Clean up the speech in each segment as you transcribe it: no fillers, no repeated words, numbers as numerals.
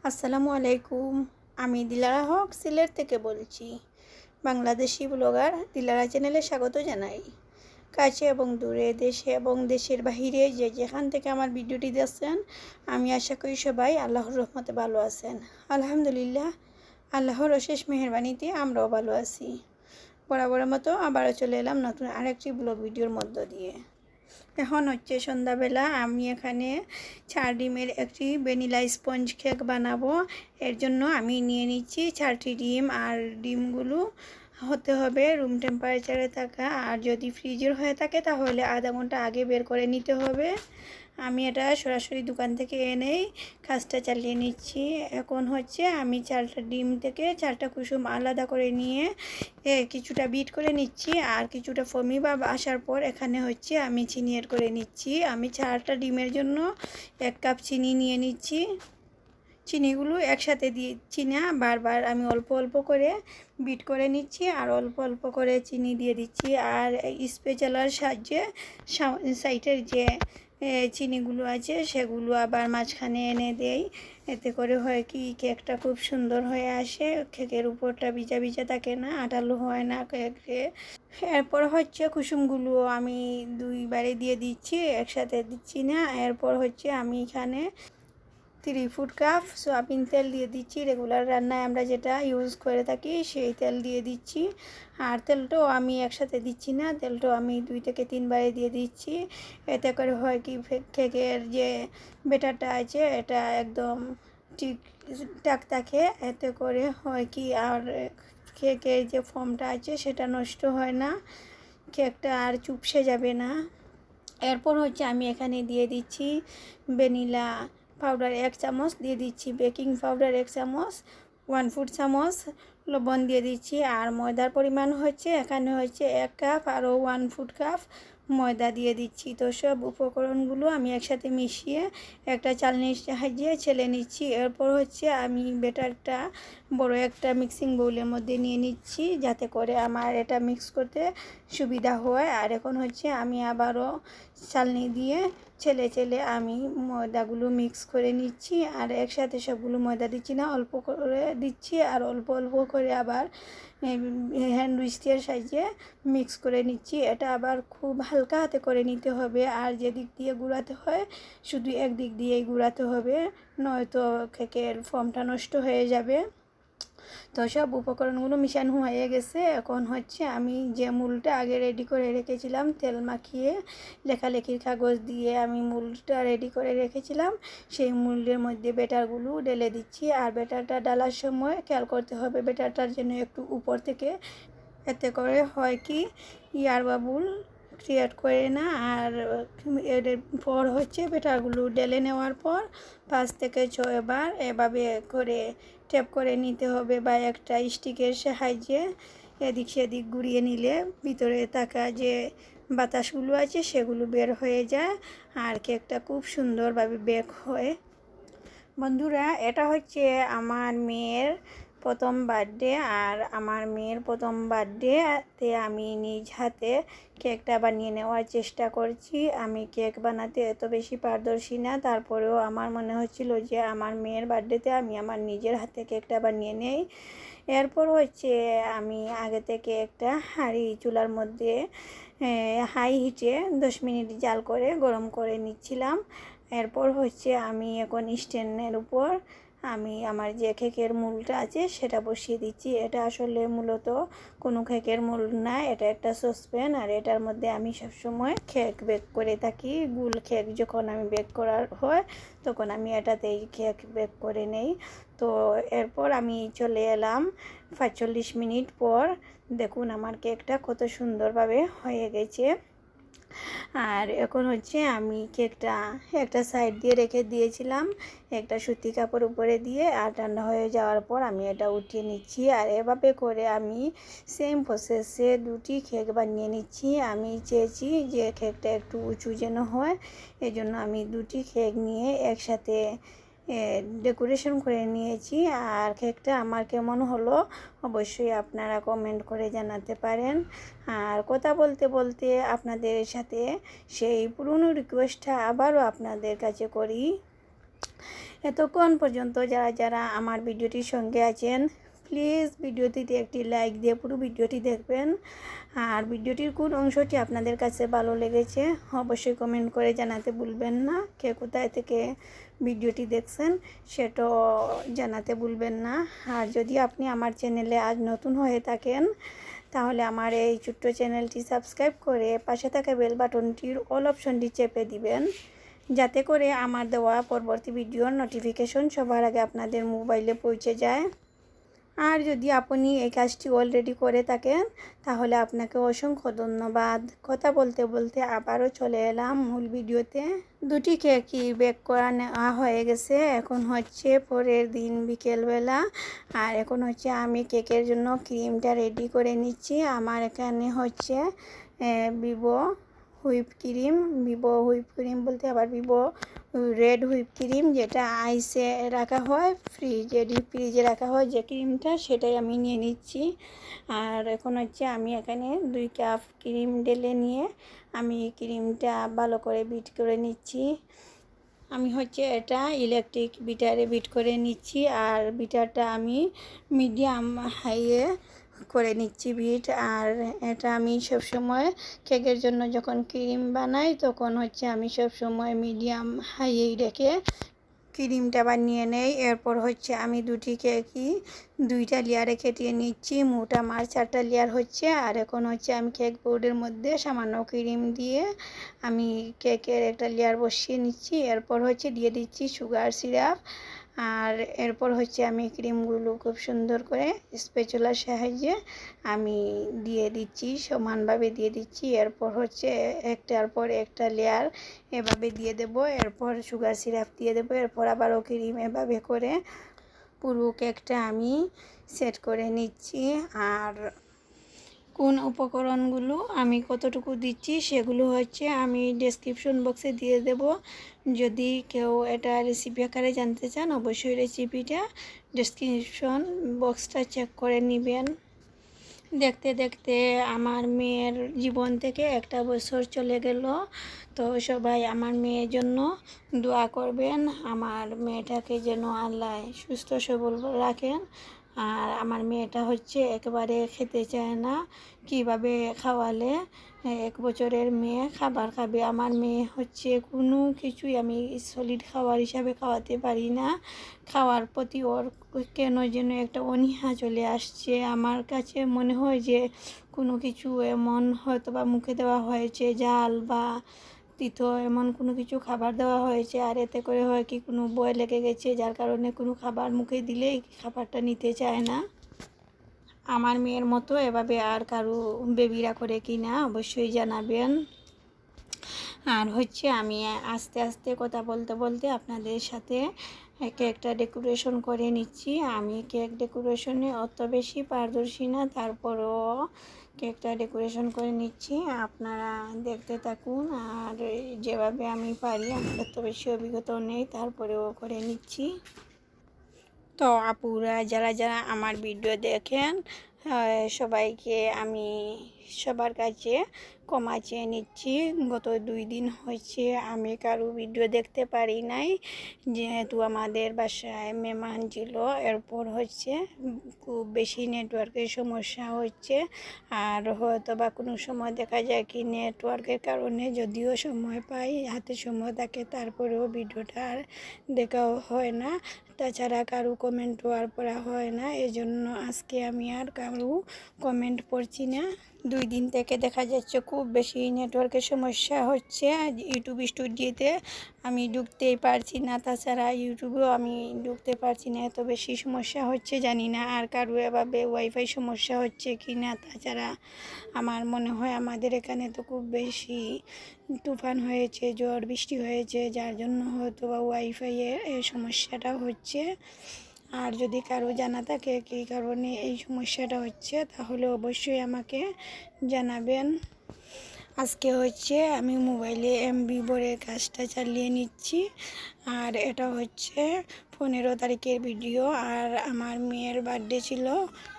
আসসালামু আলাইকুম। আমি দিলারা হক সিলেট থেকে বলছি। বাংলাদেশি ব্লগার দিলারা চ্যানেলে স্বাগত জানাই। কাছে এবং দূরে, দেশে এবং দেশের বাহিরে যে যেখান থেকে আমার ভিডিওটি দেখছেন, আমি আশা করি সবাই আল্লাহর রহমতে ভালো আছেন। আলহামদুলিল্লাহ, আল্লাহর অশেষ মেহেরবানিতে আমরাও ভালো আছি। বরাবরের মতো আবারও চলে এলাম নতুন আরেকটি ব্লগ ভিডিওর মধ্য দিয়ে। এখন হচ্ছে সন্ধ্যাবেলা। আমি এখানে 4 ডিমের একটি ভ্যানিলা স্পঞ্জ কেক বানাবো। এর জন্য আমি নিয়ে নিচ্ছি 4টি ডিম। আর ডিমগুলো হতে হবে রুম টেম্পারেচারে থাকা, আর যদি ফ্রিজের হয়ে থাকে তাহলে আধা ঘন্টা আগে বের করে নিতে হবে। আমি এটা সরাসরি দোকান থেকে এনেই কাজটা চালিয়ে নিচ্ছি। এখন হচ্ছে আমি 4টা ডিম থেকে 4টা কুসুম আলাদা করে নিয়ে কিছুটা বিট করে নিচ্ছি, আর কিছুটা ফমি বা আসার পর এখানে হচ্ছে আমি চিনি এড করে নিচ্ছি। আমি 4টা ডিমের জন্য 1 কাপ চিনি নিয়ে নিচ্ছি। চিনিগুলো একসাথে দিচ্ছি না, বারবার আমি অল্প অল্প করে বিট করে নিচ্ছি আর অল্প অল্প করে চিনি দিয়ে দিচ্ছি। আর স্পেচালার সাহায্যে সাইডের যে চিনিগুলো আছে সেগুলো আবার মাঝখানে এনে দেই। এতে করে হয় কি, কেকটা খুব সুন্দর হয়ে আসে। কেকের উপরটা ভিজা ভিজা থাকে না, আটালো হয় না কেকে। এরপর হচ্ছে কুসুমগুলো আমি 2বারে দিয়ে দিচ্ছি, একসাথে দিচ্ছি না। এরপর হচ্ছে আমি এখানে 3 কাপ সয়াবিন তেল দিয়ে দিচ্ছি। রেগুলার রান্নায় আমরা যেটা ইউজ করে থাকি সেই তেল দিয়ে দিচ্ছি। আর তেলটাও আমি একসাথে দিচ্ছি না, তেলটাও আমি 2 থেকে 3বারে দিয়ে দিচ্ছি। এতে করে হয় কি, কেকের যে ব্যাটারটা আছে এটা একদম ঠিকঠাক থাকে। এতে করে হয় কি, আর কেকের যে ফর্মটা আছে সেটা নষ্ট হয় না, কেকটা আর চুপসে যাবে না। এরপর হচ্ছে আমি এখানে দিয়ে দিচ্ছি ভ্যানিলা পাউডার 1 চামচ দিয়ে দিচ্ছি, বেকিং পাউডার 1 চামচ, 1/4 চামচ লবণ দিয়ে দিচ্ছি। আর ময়দার পরিমাণ হচ্ছে এখানে হচ্ছে 1 কাপ, আরও 1/4 কাপ ময়দা দিয়ে দিচ্ছি। তো সব উপকরণগুলো আমি একসাথে মিশিয়ে একটা চালনির সাহায্যে ছেলে নিচ্ছি। এরপর হচ্ছে আমি ব্যাটারটা বড় একটা মিক্সিং বোলের মধ্যে নিয়ে নিচ্ছি, যাতে করে আমার এটা মিক্স করতে সুবিধা হয়। আর এখন হচ্ছে আমি আবারও চালনি দিয়ে ছেলে আমি ময়দাগুলো মিক্স করে নিচ্ছি। আর একসাথে সবগুলো ময়দা দিচ্ছি না, অল্প করে দিচ্ছি আর অল্প অল্প করে আবার হ্যান্ড উইস্কের সাহায্যে মিক্স করে নিচ্ছি। এটা আবার খুব হালকা হাতে করে নিতে হবে, আর যেদিক দিয়ে গুঁড়াতে হয় শুধু একদিক দিয়েই গুঁড়াতে হবে, নয়তো কেকের ফর্মটা নষ্ট হয়ে যাবে। তো সব উপকরণগুলো মিশানো হয়ে গেছে। এখন হচ্ছে আমি যে মূলটা আগে রেডি করে রেখেছিলাম, তেল মাখিয়ে লেখালেখির কাগজ দিয়ে আমি মূলটা রেডি করে রেখেছিলাম, সেই মূলের মধ্যে ব্যাটারগুলো ঢেলে দিচ্ছি। আর ব্যাটারটা ডালার সময় খেয়াল করতে হবে ব্যাটারটার জন্য একটু উপর থেকে, এতে করে হয় কি ইয়ার বাবুল ক্রিয়েট করে না। আর এর পর হচ্ছে ব্যাটারগুলো ঢেলে নেওয়ার পর 5 থেকে 6 বার এভাবে করে ট্যাপ করে নিতে হবে, বা একটা স্টিকের সাহায্যে এদিক সেদিক ঘুরিয়ে নিলে ভিতরে থাকা যে বাতাসগুলো আছে সেগুলো বের হয়ে যায়, আর কেকটা খুব সুন্দরভাবে বেক হয়। বন্ধুরা, এটা হচ্ছে আমার মেয়ের প্রথম বার্থডে। আর আমার মেয়ের প্রথম বার্থডেতে আমি নিজ হাতে কেকটা বানিয়ে নেওয়ার চেষ্টা করছি। আমি কেক বানাতে এত বেশি পারদর্শী না, তারপরেও আমার মনে হচ্ছিল যে আমার মেয়ের বার্থডেতে আমি আমার নিজের হাতে কেকটা বানিয়ে নেই। এরপর হচ্ছে আমি আগে থেকে একটা হাঁড়ি চুলার মধ্যে হাই হিটে 10 মিনিট জাল করে গরম করে নিচ্ছিলাম। এরপর হচ্ছে আমি এখন স্ট্যান্ডের উপর আমি আমার যে কেকের মূলটা আছে সেটা বসিয়ে দিচ্ছি। এটা আসলে মূলত কোনো কেকের মূল না, এটা একটা সসপ্যান। আর এটার মধ্যে আমি সবসময় কেক বেক করে থাকি। গুল কেক যখন আমি বেক করার হয় তখন আমি এটাতেই কেক বেক করে নেই। তো এরপর আমি চলে এলাম 45 মিনিট পর। দেখুন আমার কেকটা কত সুন্দরভাবে হয়ে গেছে। আর এখন হচ্ছে আমি কেকটা একটা সাইড দিয়ে রেখে দিয়েছিলাম একটা সুতি কাপড় উপরে দিয়ে, আর ঠান্ডা হয়ে যাওয়ার পর আমি এটা উঠিয়ে নিচ্ছি। আর এভাবে করে আমি সেম প্রসেসে 2টি কেক বানিয়ে নিচ্ছি। আমি চেয়েছি যে কেকটা একটু উঁচু যেন হয়, এজন্য আমি 2টি কেক নিয়ে একসাথে ডেকোরেশন করে নিয়েছি। আর কেকটা আমার কেমন হলো অবশ্যই আপনারা কমেন্ট করে জানাতে পারেন। আর কথা বলতে বলতে আপনাদের সাথে সেই পুরনো রিকোয়েস্টটা আবারও আপনাদের কাছে করি। এতক্ষণ পর্যন্ত যারা যারা আমার ভিডিওটির সঙ্গে আছেন, প্লিজ ভিডিওটিতে একটি লাইক দিয়ে পুরো ভিডিওটি দেখবেন। আর ভিডিওটির কোন অংশটি আপনাদের কাছে ভালো লেগেছে অবশ্যই কমেন্ট করে জানাতে ভুলবেন না। কে কোথায় থেকে ভিডিওটি দেখছেন সেটাও জানাতে ভুলবেন না। আর যদি আপনি আমার চ্যানেলে আজ নতুন হয়ে থাকেন তাহলে আমার এই ছোট্ট চ্যানেলটি সাবস্ক্রাইব করে পাশে থাকা বেল বাটনটির অল অপশনটি চেপে দিবেন, যাতে করে আমার দেওয়া পরবর্তী ভিডিওর নোটিফিকেশন সবার আগে আপনাদের মোবাইলে পৌঁছে যায়। আর যদি আপনি এই কাজটি অলরেডি করে থাকেন তাহলে আপনাকে অসংখ্য ধন্যবাদ। কথা বলতে বলতে আবারও চলে এলাম মূল ভিডিওতে। দুটি কেকই বেক করা নেওয়া হয়ে গেছে, এখন হচ্ছে পরের দিন বিকেলবেলা। আর এখন হচ্ছে আমি কেকের জন্য ক্রিমটা রেডি করে নিচ্ছি। আমার এখানে হচ্ছে ভিভো হুইপ ক্রিম বলতে আবার ভিভো রেড হুইপ ক্রিম, যেটা আইসে রাখা হয়, ডিপ ফ্রিজে রাখা হয় যে ক্রিমটা, সেটাই আমি নিয়ে নিচ্ছি। আর এখন হচ্ছে আমি এখানে 2 কাপ ক্রিম ঢেলে নিয়ে আমি ক্রিমটা ভালো করে বিট করে নিচ্ছি। আমি হচ্ছে এটা ইলেকট্রিক বিটারে বিট করে নিচ্ছি। আর বিটারটা আমি মিডিয়াম হাইয়ে করে নিচ্ছি বিট। আর এটা আমি সবসময় কেকের জন্য যখন ক্রিম বানাই তখন হচ্ছে আমি সবসময় মিডিয়াম হাইয়েই রেখে ক্রিমটা বানিয়ে নেই। এরপর হচ্ছে আমি দুটি কেকই 2টা লেয়ারে কেটে নিচ্ছি, মোট আমার 4টা লেয়ার হচ্ছে। আর এখন হচ্ছে আমি কেক বোর্ডের মধ্যে সামান্য ক্রিম দিয়ে আমি কেকের একটা লেয়ার বসিয়ে নিচ্ছি। এরপর হচ্ছে দিয়ে দিচ্ছি সুগার সিরাপ। আর এরপর হচ্ছে আমি ক্রিমগুলো খুব সুন্দর করে স্প্যাচুলার সাহায্যে আমি দিয়ে দিচ্ছি, সমানভাবে দিয়ে দিচ্ছি। এরপর হচ্ছে একটার পর একটা লেয়ার এভাবে দিয়ে দেব। এরপর সুগার সিরাপ দিয়ে দেব। এরপর আবারও ক্রিম এভাবে করে পুরো কেকটা আমি সেট করে নিচ্ছি। আর কোন উপকরণগুলো আমি কতটুকু দিচ্ছি সেগুলো হচ্ছে আমি ডেসক্রিপশন বক্সে দিয়ে দেব। যদি কেউ এটা রেসিপি আকারে জানতে চান অবশ্যই রেসিপিটা ডেসক্রিপশন বক্সটা চেক করে নেবেন। দেখতে দেখতে আমার মেয়ের জীবন থেকে 1টা বছর চলে গেল। তো সবাই আমার মেয়ের জন্য দোয়া করবেন, আমার মেয়েটাকে যেন আল্লাহ সুস্থ সবল রাখেন। আর আমার মেয়েটা হচ্ছে একেবারে খেতে চায় না, কিভাবে খাওয়ালে 1 বছরের মেয়ে খাবার খাবে। আমার মেয়ে হচ্ছে কোনো কিছুই আমি সলিড খাবার হিসাবে খাওয়াতে পারি না। খাওয়ার প্রতি ওর কেন যেন একটা অনীহা চলে আসছে। আমার কাছে মনে হয় যে কোনো কিছু এমন হয়তো বা মুখে দেওয়া হয়েছে, জাল বা তিতো এমন কোনো কিছু খাবার দেওয়া হয়েছে, আর এতে করে হয় কি কোনো ভয় লেগে গেছে, যার কারণে কোনো খাবার মুখে দিলেই খাবারটা নিতে চায় না। আমার মেয়ের মতো এভাবে আর কারো বেবিরা করে কি না অবশ্যই জানাবেন। আর হচ্ছে আমি আস্তে আস্তে কথা বলতে বলতে আপনাদের সাথে কেকটা ডেকোরেশন করে নিচ্ছি। আমি কেক ডেকোরেশনে অত বেশি পারদর্শী না, তারপরও কেকটা ডেকোরেশন করে নিচ্ছি। আপনারা দেখতে থাকুন। আর যেভাবে আমি পারি, আমার অত বেশি অভিজ্ঞতাও নেই, তারপরেও করে নিচ্ছি। তো আপুরা যারা যারা আমার ভিডিও দেখেন সবাইকে আমি সবার কাছে ক্ষমা চেয়ে নিচ্ছি। গত 2 দিন হয়েছে আমি কারো ভিডিও দেখতে পারি নাই, যেহেতু আমাদের বাসায় মেহমান ছিল। এরপর হচ্ছে খুব বেশি নেটওয়ার্কের সমস্যা হচ্ছে। আর হয়তো বা কোনো সময় দেখা যায় কি নেটওয়ার্কের কারণে যদিও সময় পাই, হাতে সময় থাকে, তারপরেও ভিডিওটা আর দেখাও হয় না। তাছাড়া কারো কমেন্টও আর পড়া হয় না, এজন্য আজকে আমি আর কারো কমেন্ট পড়ছি না। 2 দিন থেকে দেখা যাচ্ছে খুব বেশি নেটওয়ার্কের সমস্যা হচ্ছে। ইউটিউব স্টুডিওতে আমি ঢুকতেই পারছি না, তাছাড়া ইউটিউবেও আমি ঢুকতে পারছি না, এত বেশি সমস্যা হচ্ছে। জানি না আর কারো এভাবে ওয়াইফাই সমস্যা হচ্ছে কি না। তাছাড়া আমার মনে হয় আমাদের এখানে তো খুব বেশি তুফান হয়েছে, ঝড় বৃষ্টি হয়েছে, যার জন্য হয়তো বা ওয়াইফাইয়ের এই সমস্যাটা হচ্ছে। আর যদি কারো জানা থাকে কী কারণে এই সমস্যাটা হচ্ছে তাহলে অবশ্যই আমাকে জানাবেন। আজকে হচ্ছে আমি মোবাইলে এমবি ভরে কাজটা চালিয়ে নিচ্ছি। আর এটা হচ্ছে 15 তারিখের ভিডিও। আর আমার মেয়ের বার্থডে ছিল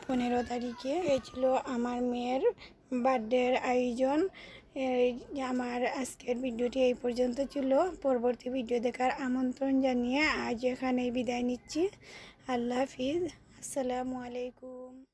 15 তারিখে। এই ছিল আমার মেয়ের বার্থডের আয়োজন। এই যে আমার আজকের ভিডিওটি এই পর্যন্ত ছিল। পরবর্তী ভিডিও দেখার আমন্ত্রণ জানিয়ে আজ এখানেই বিদায় নিচ্ছি। আল্লাহ হাফিজ। আসসালামু আলাইকুম।